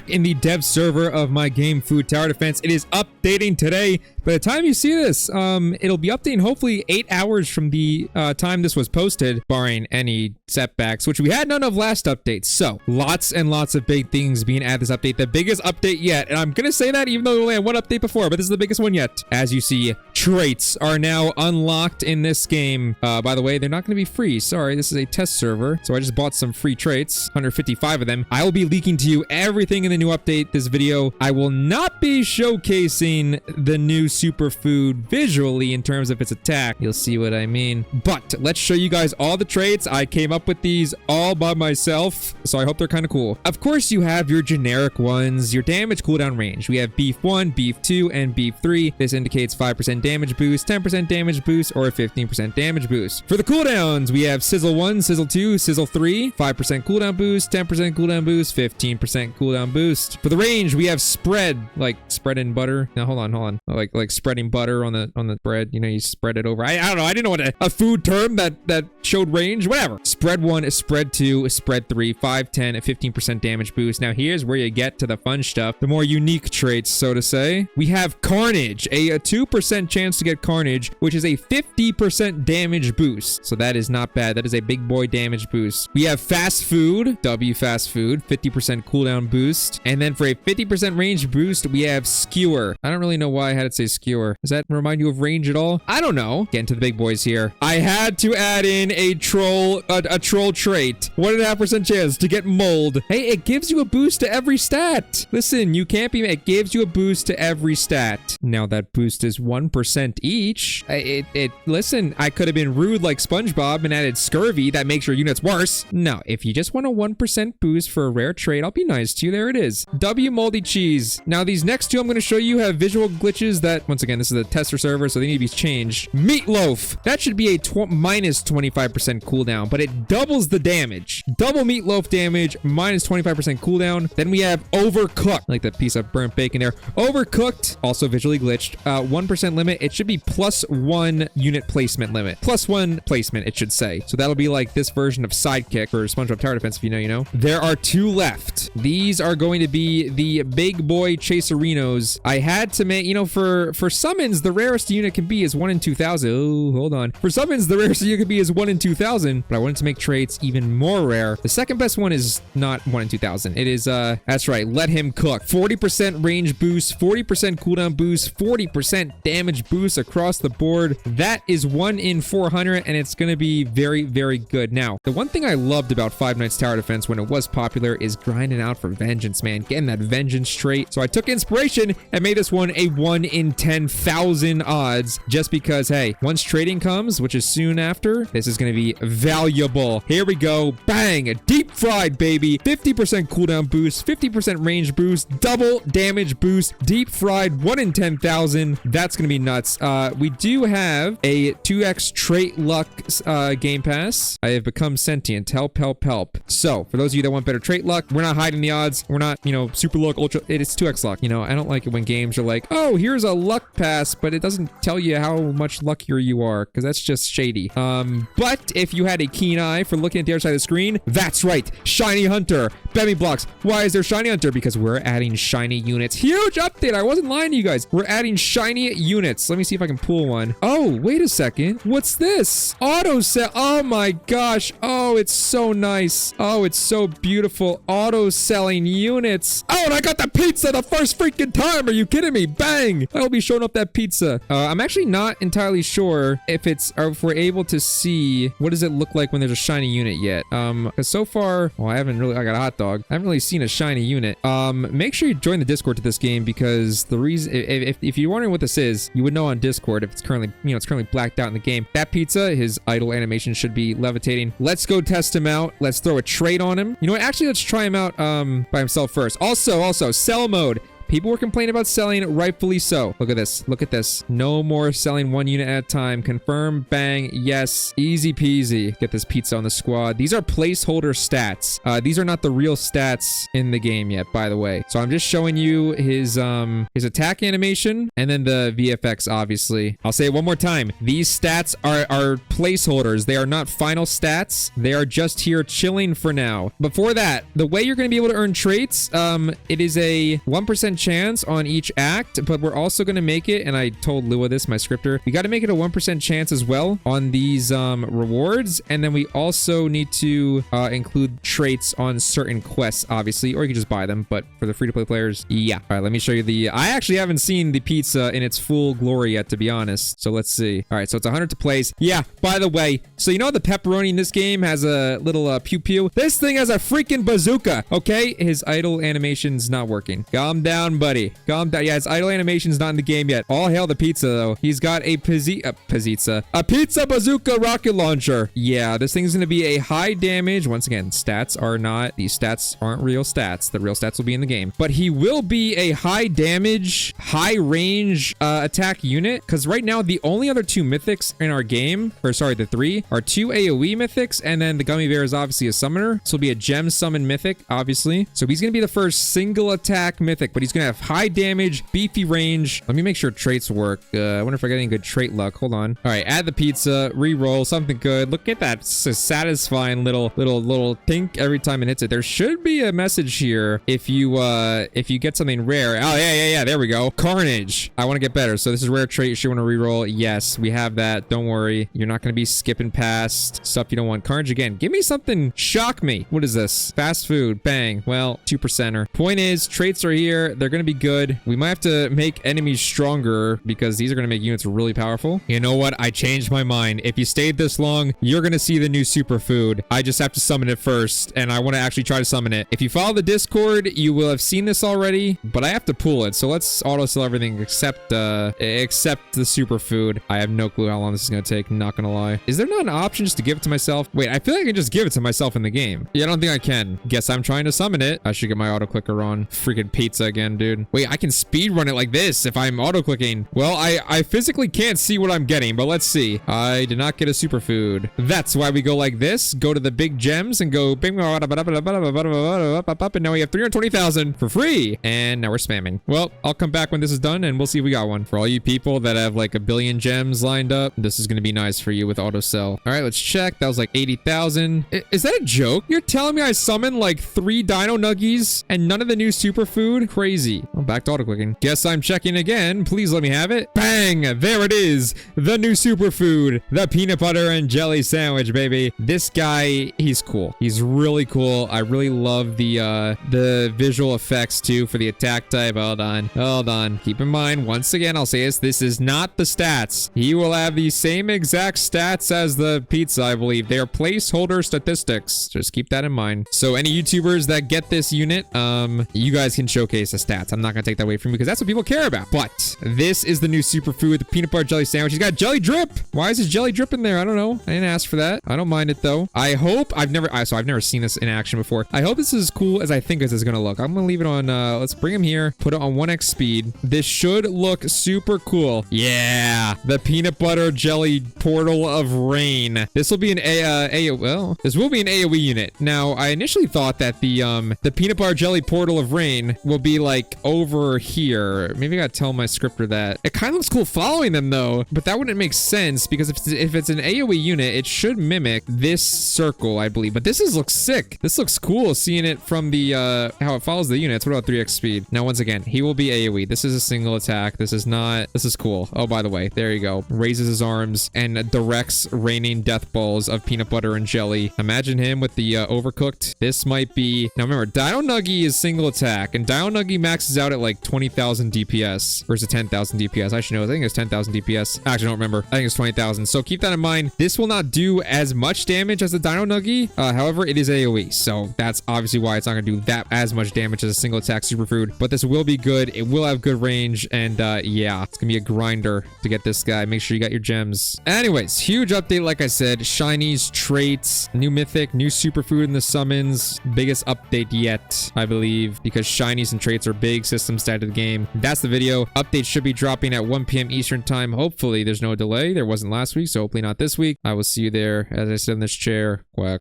back in the dev server of my game Food Tower Defense. It is updating today. By the time you see this, it'll be updating hopefully 8 hours from the time this was posted, barring any setbacks, which we had none of last update. So lots and lots of big things being added this update. The biggest update yet, and I'm gonna say that even though we only had one update before, but this is the biggest one yet. As you see, traits are now unlocked in this game. By the way, they're not gonna be free. Sorry, this is a test server, so I just bought some free traits, 155 of them. I will be leaking to you everything in the new update this video. I will not be showcasing the new superfood visually in terms of its attack. You'll see what I mean. But let's show you guys all the traits. I came up with these all by myself, so I hope they're kind of cool. Of course, you have your generic ones, your damage cooldown range. We have beef 1, beef 2, and beef 3. This indicates 5% damage boost, 10% damage boost, or a 15% damage boost. For the cooldowns, we have sizzle 1, sizzle 2, sizzle 3, 5% cooldown boost, 10% cooldown boost, 15% cooldown boost. For the range, we have spread, like spreading butter. Now hold on. Like spreading butter on the bread. You know, you spread it over. I don't know. I didn't know what a food term that showed range. Whatever. Spread 1, spread 2, spread 3, 5, 10, a 15% damage boost. Now here's where you get to the fun stuff, the more unique traits, so to say. We have Carnage, a 2% chance to get Carnage, which is a 50% damage boost. So that is not bad. That is a big boy damage boost. We have Fast Food, W Fast Food, 50% cooldown boost. And then for a 50% range boost, we have Skewer. I don't really know why I had it say Skewer. Does that remind you of range at all? I don't know. Getting to the big boys here. I had to add in a troll trait. 1.5% chance to get Mold. Hey, it gives you a boost to every stat. Listen, you can't be... It gives you a boost to every stat. Now that boost is 1% each. Listen, I could have been rude like SpongeBob and added Scurvy. That makes your units worse. No, if you just want a 1% boost for a rare trait, I'll be nice to you. There it is. W Moldy Cheese. Now these next two I'm going to show you have visual glitches that, once again, this is a tester server, so they need to be changed. Meatloaf. That should be a minus 25% cooldown, but it doubles the damage. Double Meatloaf damage, minus 25% cooldown. Then we have Overcooked. Like that piece of burnt bacon there. Overcooked, also visually glitched. 1% limit. It should be +1 unit placement limit. +1 placement, it should say. So that'll be like this version of Sidekick for SpongeBob Tower Defense, if you know, you know. There are 2 left. These are going to be the big boy Chaserinos. I had to make, you know, for summons, the rarest unit can be is 1 in 2,000. Oh, hold on. For summons, the rarest unit can be is 1 in 2,000, but I wanted to make traits even more rare. The second best one is not 1 in 2,000. It is, that's right, Let Him Cook. 40% range boost, 40% cooldown boost, 40% damage boost across the board. That is 1 in 400, and it's going to be very, very good. Now, the one thing I loved about Five Nights Tower Defense when it was popular is grinding out for vengeance, man. Getting that vengeance trait. So I took inspiration and made this one a 1 in 10,000 odds, just because, hey, once trading comes, which is soon after, this is going to be valuable. Here we go. Bang! Deep fried, baby. 50% cooldown boost, 50% range boost, double damage boost, deep fried, 1 in 10,000. That's going to be nuts. We do have a 2x trait luck game pass. I have become sentient. Help, help, help. So, for those of you that want better trait luck, we're not hiding the odds. We're not, you know, super luck, ultra. It is 2x luck. You know, I don't like it when games are like, oh, here's a luck pass, but it doesn't tell you how much luckier you are, because that's just shady. But if you had a keen eye for looking at the other side of the screen, that's right. Shiny Hunter. Bemmy blocks. Why is there Shiny Hunter? Because we're adding shiny units. Huge update. I wasn't lying to you guys. We're adding shiny units. Let me see if I can pull one. Oh, wait a second. What's this? Auto sell. Oh my gosh. Oh, it's so nice. Oh, it's so beautiful. Auto selling units. Oh, and I got the pizza the first freaking time. Are you kidding me? Bang. I'll be showing up that pizza. I'm actually not entirely sure if we're able to see what does it look like when there's a shiny unit yet. Because so far, well, I got a hot dog. I haven't really seen a shiny unit. Make sure you join the Discord to this game, because the reason, if you're wondering what this is, you would know on Discord if it's currently, you know, it's currently blacked out in the game. That pizza, his idle animation should be levitating. Let's go test him out. Let's throw a trait on him. You know what? Actually, let's try him out by himself first. Also, sell mode. People were complaining about selling, rightfully so. Look at this. Look at this. No more selling 1 unit at a time. Confirm, bang, yes. Easy peasy. Get this pizza on the squad. These are placeholder stats. These are not the real stats in the game yet, by the way. So I'm just showing you his attack animation and then the VFX, obviously. I'll say it one more time. These stats are placeholders. They are not final stats. They are just here chilling for now. Before that, the way you're going to be able to earn traits, it is a 1% chance on each act, but we're also going to make it, and I told Lua this, my scripter, we got to make it a 1% chance as well on these rewards, and then we also need to include traits on certain quests, obviously, or you can just buy them, but for the free-to-play players, yeah. All right, let me show you the... I actually haven't seen the pizza in its full glory yet, to be honest, so let's see. All right, so it's 100 to place. Yeah, by the way, so you know the pepperoni in this game has a little pew-pew? This thing has a freaking bazooka, okay? His idle animation's not working. Calm down, buddy. Calm down. Yeah, his idle animation's not in the game yet. All hail the pizza, though. He's got a pizza bazooka rocket launcher. Yeah, this thing's gonna be a high damage. Once again, stats are not... These stats aren't real stats. The real stats will be in the game. But he will be a high damage, high range attack unit, because right now the only other 2 mythics in our game, or sorry, the 3, are 2 AoE mythics, and then the gummy bear is obviously a summoner. This will be a gem summon mythic, obviously. So he's gonna be the first single attack mythic, but he's gonna have high damage, beefy range. Let me make sure traits work. I wonder if I got any good trait luck. Hold on. All right, add the pizza, re-roll, something good. Look at that. It's a satisfying little tink every time it hits it. There should be a message here if you get something rare. Oh, yeah. There we go. Carnage. I want to get better. So this is rare trait. You should want to re-roll. Yes, we have that. Don't worry. You're not going to be skipping past stuff you don't want. Carnage again. Give me something. Shock me. What is this? Fast food. Bang. Well, 2%er. Point is, traits are here. They're going to be good. We might have to make enemies stronger because these are going to make units really powerful. You know what? I changed my mind. If you stayed this long, you're going to see the new superfood. I just have to summon it first, and I want to actually try to summon it. If you follow the Discord, you will have seen this already, but I have to pull it. So let's auto sell everything except the superfood. I have no clue how long this is going to take. Not going to lie. Is there not an option just to give it to myself? Wait, I feel like I can just give it to myself in the game. Yeah, I don't think I can. Guess I'm trying to summon it. I should get my auto clicker on. Freaking pizza again, dude. Wait, I can speed run it like this if I'm auto clicking. Well, I physically can't see what I'm getting, but let's see. I did not get a superfood. That's why we go like this. Go to the big gems and go bing, and now we have 320,000 for free. And now we're spamming. Well, I'll come back when this is done and we'll see if we got one. For all you people that have like a billion gems lined up, this is going to be nice for you with auto sell. All right, let's check. That was like 80,000. Is that a joke? You're telling me I summoned like 3 dino nuggies and none of the new superfood? Crazy. Well, back to auto clicking. Guess I'm checking again. Please let me have it. Bang! There it is. The new superfood. The peanut butter and jelly sandwich, baby. This guy, he's cool. He's really cool. I really love the visual effects too for the attack type. Hold on. Keep in mind, once again, I'll say this is not the stats. He will have the same exact stats as the pizza, I believe. They are placeholder statistics. Just keep that in mind. So any YouTubers that get this unit, you guys can showcase the stats. I'm not gonna take that away from you because that's what people care about. But this is the new superfood, the peanut butter jelly sandwich. He's got jelly drip. Why is his jelly drip in there? I don't know. I didn't ask for that. I don't mind it though. I hope I've never seen this in action before. I hope this is as cool as I think this is gonna look. I'm gonna leave it on let's bring him here, put it on 1x speed. This should look super cool. Yeah, the peanut butter jelly portal of rain. This will be an this will be an AoE unit. Now, I initially thought that the peanut butter jelly portal of rain will be like over here. Maybe I gotta tell my scripter that. It kind of looks cool following them though, but that wouldn't make sense because if it's an AoE unit, it should mimic this circle, I believe. But this looks sick. This looks cool seeing it from the how it follows the units. What about 3x speed? Now, once again, he will be AoE. This is a single attack. This is cool. Oh, by the way, there you go. Raises his arms and directs raining death balls of peanut butter and jelly. Imagine him with the overcooked. This might be... Now remember, Dino Nuggie is single attack, and Dino Nuggie maxes out at like 20,000 DPS versus 10,000 DPS. I should know. I think it's 10,000 DPS. Actually, I don't remember. I think it's 20,000. So keep that in mind. This will not do as much damage as the Dino Nuggie. However, it is AoE. So that's obviously why it's not going to do that as much damage as a single attack superfood. But this will be good. It will have good range. And yeah, it's going to be a grinder to get this guy. Make sure you got your gems. Anyways, huge update. Like I said, shinies, traits, new mythic, new superfood in the summons. Biggest update yet, I believe, because shinies and traits are big system stat of the game. That's the video. Updates should be dropping at 1 p.m. Eastern time. Hopefully there's no delay. There wasn't last week, so hopefully not this week. I will see you there as I sit in this chair. Quack.